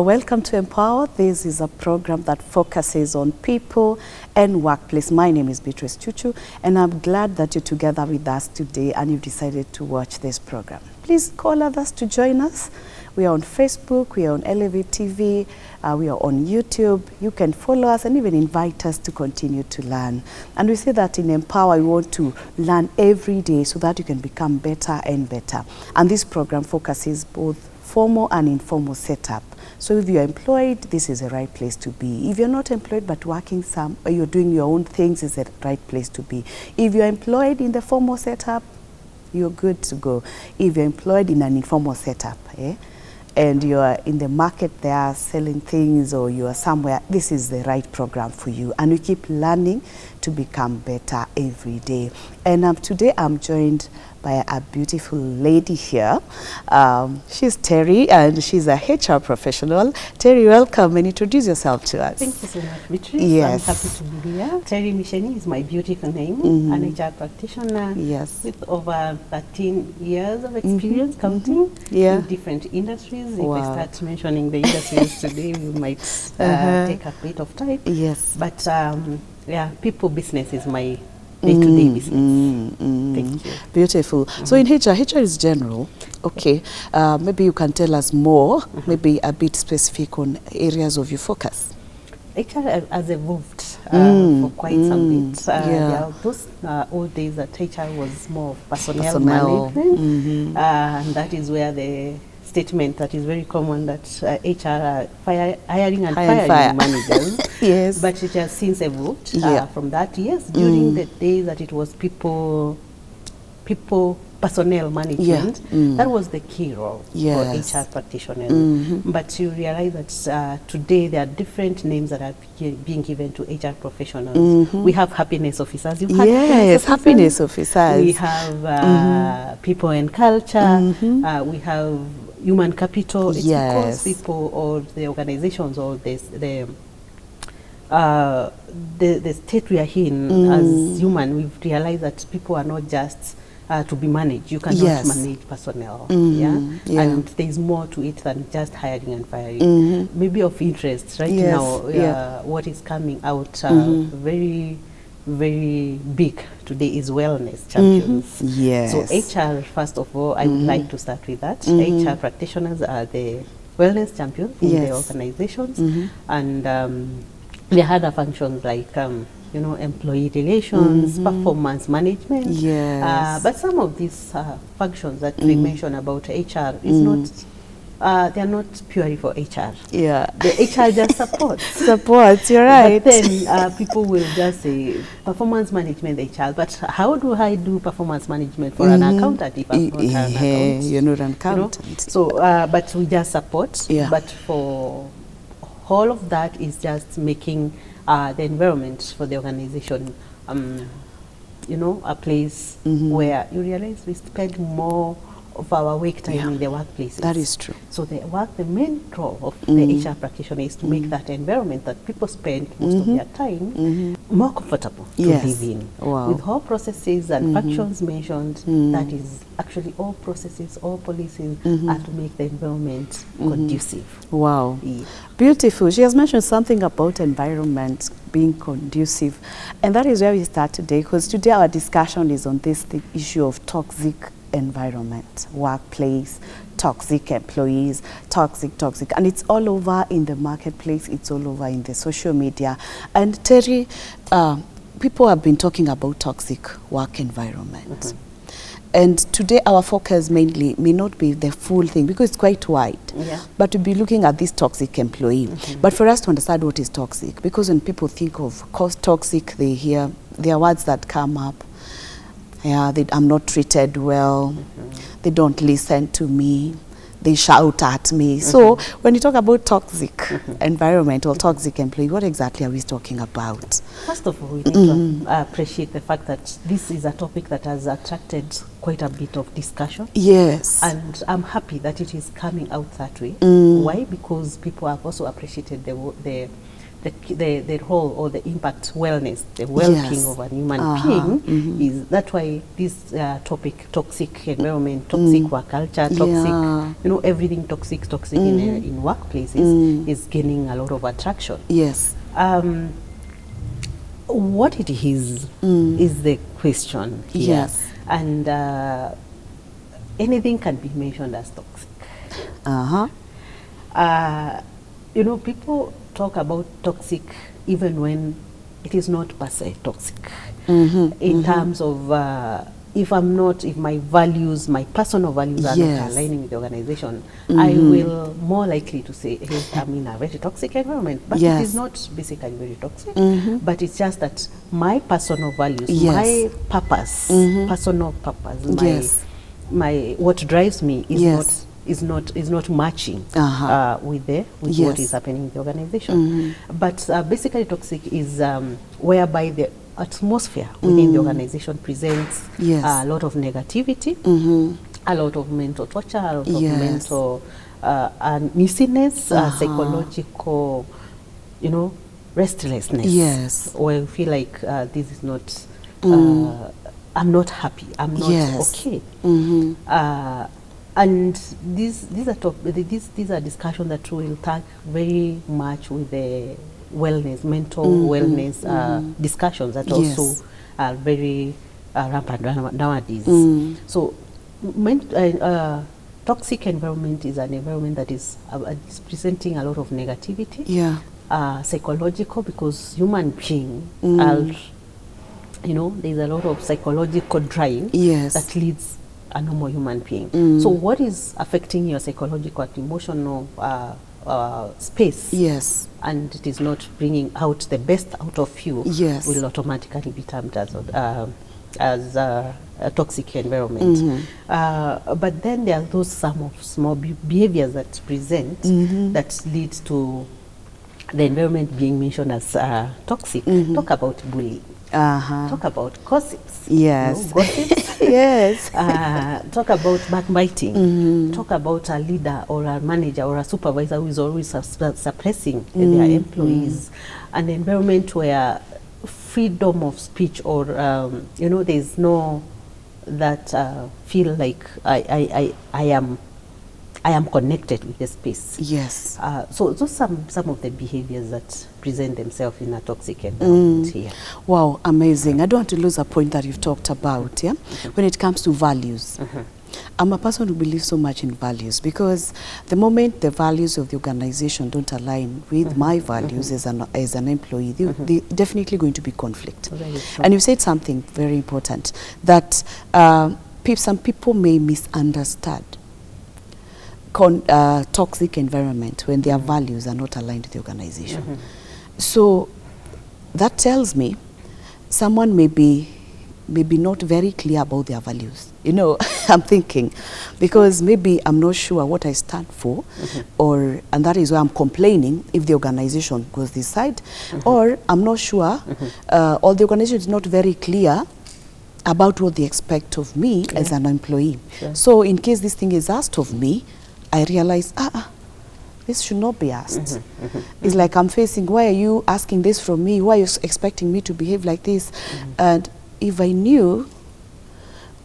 welcome to Empower. This is a program that focuses on people and workplace. My name is Beatrice Chuchu, and I'm glad that you're together with us today and you've decided to watch this program. Please call others to join us. We are on Facebook, we are on Elevate TV, we are on YouTube. You can follow us and even invite us to continue to learn. And we say that in Empower, we want to learn every day so that you can become better and better. And this program focuses both formal and informal setup. So if you're employed, this is the right place to be. If you're not employed but working or you're doing your own things, it's the right place to be. If you're employed in the formal setup, you're good to go. If you're employed in an informal setup, and you are in the market there selling things, or you are somewhere, this is the right program for you. And we keep learning to become better every day. And today I'm joined by a beautiful lady here. She's Terry, and she's a HR professional. Terry, welcome, and introduce yourself to us. Thank you so much, Beatrice. Yes. I'm happy to be here. Terry Misheni is my beautiful name, an HR practitioner with over 13 years of experience counting in different industries. If I start mentioning the industries today, we might take a bit of time. Yes. But yeah, people business is my day-to-day business. Thank you. Beautiful. So in HR is general. Okay. Maybe you can tell us more, maybe a bit specific on areas of your focus. HR has evolved for quite some bit. There are those old days that HR was more of personnel management, and that is where the statement that is very common that HR are hiring and firing managers. Yes. But it has since evolved from that. Yes, during the days that it was people personnel management, that was the key role for HR practitioners. But you realize that today there are different names that are being given to HR professionals. We have happiness officers. You've had happiness officers. We have people and culture. We have human capital. It's because people or the organizations or the state we are in as human, we've realized that people are not just to be managed. You cannot manage personnel. And there's more to it than just hiring and firing. Maybe of interest right now, what is coming out very, very big today is wellness champions. So HR, first of all, I would like to start with that. HR practitioners are the wellness champions in the organizations, and there are other functions like employee relations, performance management. But some of these functions that we mention about HR is not. They are not purely for HR. The HR just supports. You're right. But then people will just say performance management HR. But how do I do performance management for an accountant if I'm not an accountant? You're not an accountant. So, but we just support. But for all of that is just making the environment for the organization, a place where you realize we spend more of our work time in the workplaces. That is true. So the main role of the HR practitioner is to make that environment that people spend most of their time more comfortable to live in. With all processes and functions mentioned, that is actually all processes, all policies are to make the environment conducive. Beautiful. She has mentioned something about environment being conducive, and that is where we start today, because today our discussion is on this issue of toxic environment, workplace, toxic employees, toxic, and it's all over in the marketplace, it's all over in the social media. And Terry, people have been talking about toxic work environment. And today our focus mainly may not be the full thing because it's quite wide, but to be looking at this toxic employee. But for us to understand what is toxic, because when people think of toxic, they hear, there are words that come up. I'm not treated well, they don't listen to me, they shout at me. So when you talk about toxic environment or toxic employee, what exactly are we talking about? First of all, we need to appreciate the fact that this is a topic that has attracted quite a bit of discussion. And I'm happy that it is coming out that way. Why? Because people have also appreciated the the role or the impact wellness, the well-being of a human being is, that's why this topic, toxic environment, toxic work culture, toxic, you know, everything toxic in workplaces is gaining a lot of attraction. Yes. What it is the question here. Yes. And anything can be mentioned as toxic. You know, people talk about toxic even when it is not per se toxic. In terms of if my values, my personal values are not aligning with the organization, I will more likely to say, hey, I'm in a very toxic environment. But it is not basically very toxic, but it's just that my personal values, my purpose, personal purpose, my what drives me is not matching with what is happening in the organization. But basically toxic is whereby the atmosphere within the organization presents a lot of negativity, a lot of mental torture, a lot of mental uneasiness, psychological, you know, restlessness. Where you feel like this is not, I'm not happy, I'm not okay. And these are discussions that will tag very much with the wellness, mental wellness discussions that also are very rampant nowadays. So, toxic environment is an environment that is presenting a lot of negativity. Psychological, because human being are, you know, there's a lot of psychological drive that leads a normal human being. So what is affecting your psychological and emotional space, and it is not bringing out the best out of you, will automatically be termed as a toxic environment. But then there are those some small behaviors that present that lead to the environment being mentioned as toxic. Talk about bullying. Talk about gossips. Gossips. Talk about backbiting. Talk about a leader or a manager or a supervisor who is always suppressing their employees. An environment where freedom of speech or you know, there's no that feel like I am connected with the space. So those some of the behaviors that present themselves in a toxic environment here. Wow, amazing. I don't want to lose a point that you've talked about, when it comes to values. I'm a person who believes so much in values, because the moment the values of the organization don't align with my values as an employee, they're definitely going to be conflict. And you said something very important, that some people may misunderstand toxic environment when their values are not aligned with the organization. So that tells me someone may be not very clear about their values. You know, I'm thinking, because maybe I'm not sure what I stand for, and that is why I'm complaining if the organization goes this side, or I'm not sure, or the organization is not very clear about what they expect of me as an employee. So in case this thing is asked of me, I realize, this should not be asked. It's like I'm facing, why are you asking this from me? Why are you expecting me to behave like this? And if I knew,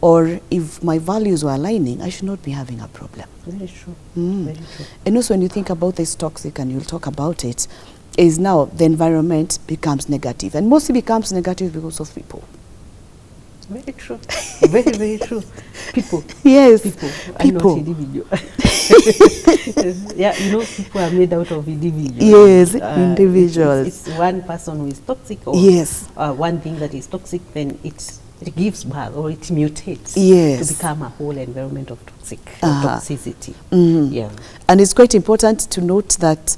or if my values were aligning, I should not be having a problem. Very true. Very true. And also when you think about this toxic, and you'll talk about it, is now the environment becomes negative. And mostly becomes negative because of people. Very true. Very, very true. People. People. I'm not individual. You know, people are made out of individuals. Individuals. It's one person who is toxic, or one thing that is toxic, then it gives birth, or it mutates to become a whole environment of toxicity. And it's quite important to note that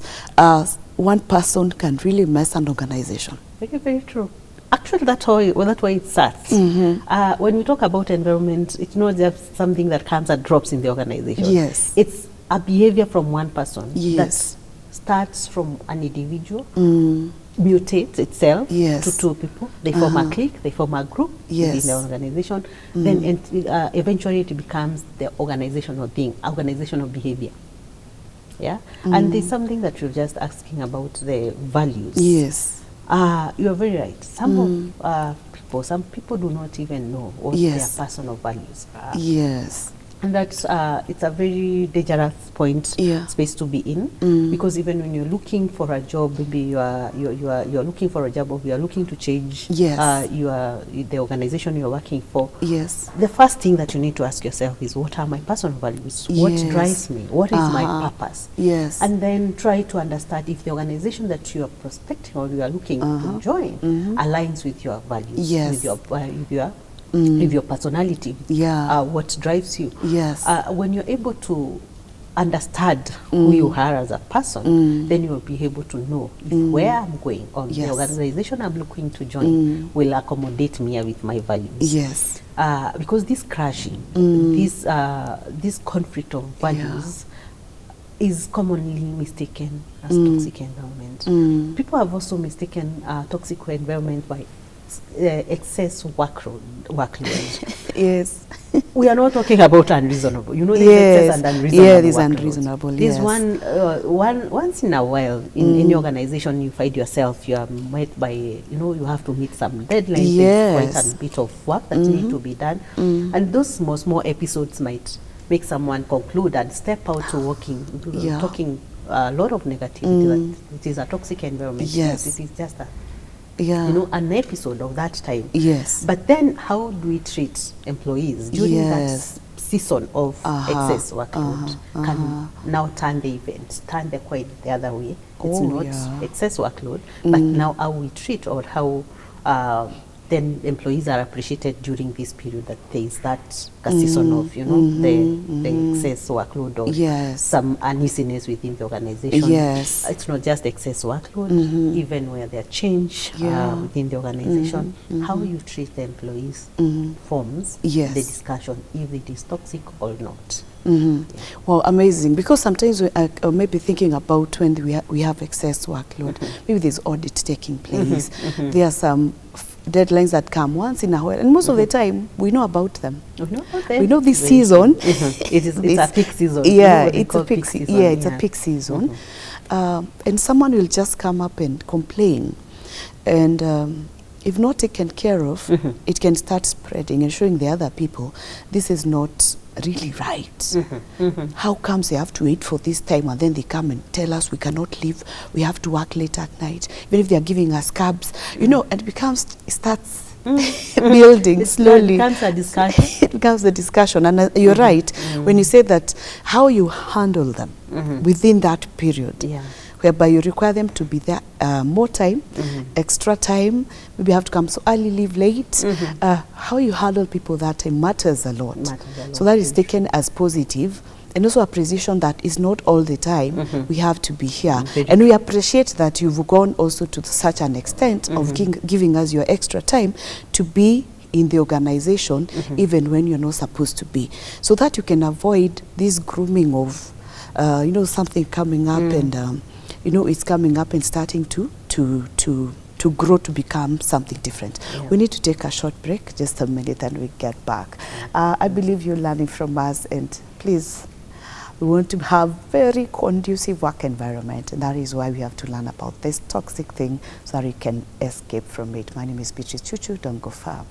one person can really mess an organization. Very, very true. Actually, that's why it starts. When we talk about environment, it's not just something that comes and drops in the organization. It's a behavior from one person that starts from an individual, mutates itself to two people. They form a clique, they form a group within the organization. Then eventually it becomes the organizational being, organizational behavior. Yeah, and there's something that you're just asking about the values. Yes. You're very right. Some people do not even know what Yes. their personal values are. Yes. And that's it's a very dangerous space to be in, because even when you're looking for a job, maybe you're looking for a job, or you are looking to change the organization you're working for. Yes. The first thing that you need to ask yourself is, what are my personal values? What drives me? What is my purpose? Yes. And then try to understand if the organization that you are prospecting or you are looking to join aligns with your values, with your personality, what drives you. Yes. When you're able to understand who you are as a person, then you will be able to know if where I'm going or the organization I'm looking to join will accommodate me with my values. Yes. Because this clashing, this conflict of values is commonly mistaken as toxic environment. People have also mistaken toxic environment by excess workload. Yes. We are not talking about unreasonable. You know, there's excess and unreasonable. Yeah, there's unreasonable. There's once in a while in any organization you find yourself, you are met by, you have to meet some deadlines. There's quite a bit of work that need to be done. And those small episodes might make someone conclude and step out to talking a lot of negativity, that it is a toxic environment. Yes, it is just an episode of that time. Yes. But then how do we treat employees during that season of excess workload? Can now turn the event, turn the coin the other way. It's not excess workload, but now how we treat, or how then employees are appreciated during this period, that there is that season of, the excess workload, or some uneasiness within the organization. Yes. It's not just excess workload, even where there change within the organization. How you treat the employees forms the discussion, if it is toxic or not. Well, amazing, because sometimes we may be thinking about when we have excess workload. Maybe there's audit taking place. There are some deadlines that come once in a while, and most of the time we know about them. We know this season. It's a peak season. Yeah, it's a peak season. Yeah, it's a peak season. And someone will just come up and complain, and if not taken care of, it can start spreading and showing the other people this is not really right. How comes they have to wait for this time, and then they come and tell us we cannot leave, we have to work late at night, even if they are giving us cabs, and it starts building slowly. It becomes a discussion. It becomes a discussion, and you're right when you say that how you handle them within that period. Whereby you require them to be there more time, extra time, maybe you have to come so early, leave late. How you handle people that time matters a lot. So that is taken as positive, and also appreciation that is not all the time we have to be here. And we appreciate that you've gone also to such an extent of giving us your extra time to be in the organization, even when you're not supposed to be, so that you can avoid this grooming of, something coming up and it's coming up and starting to grow to become something different. We need to take a short break, just a minute, and we get back. I believe you're learning from us, and please, we want to have very conducive work environment, and that is why we have to learn about this toxic thing so that we can escape from it. My name is Beatrice Chuchu. Don't go far.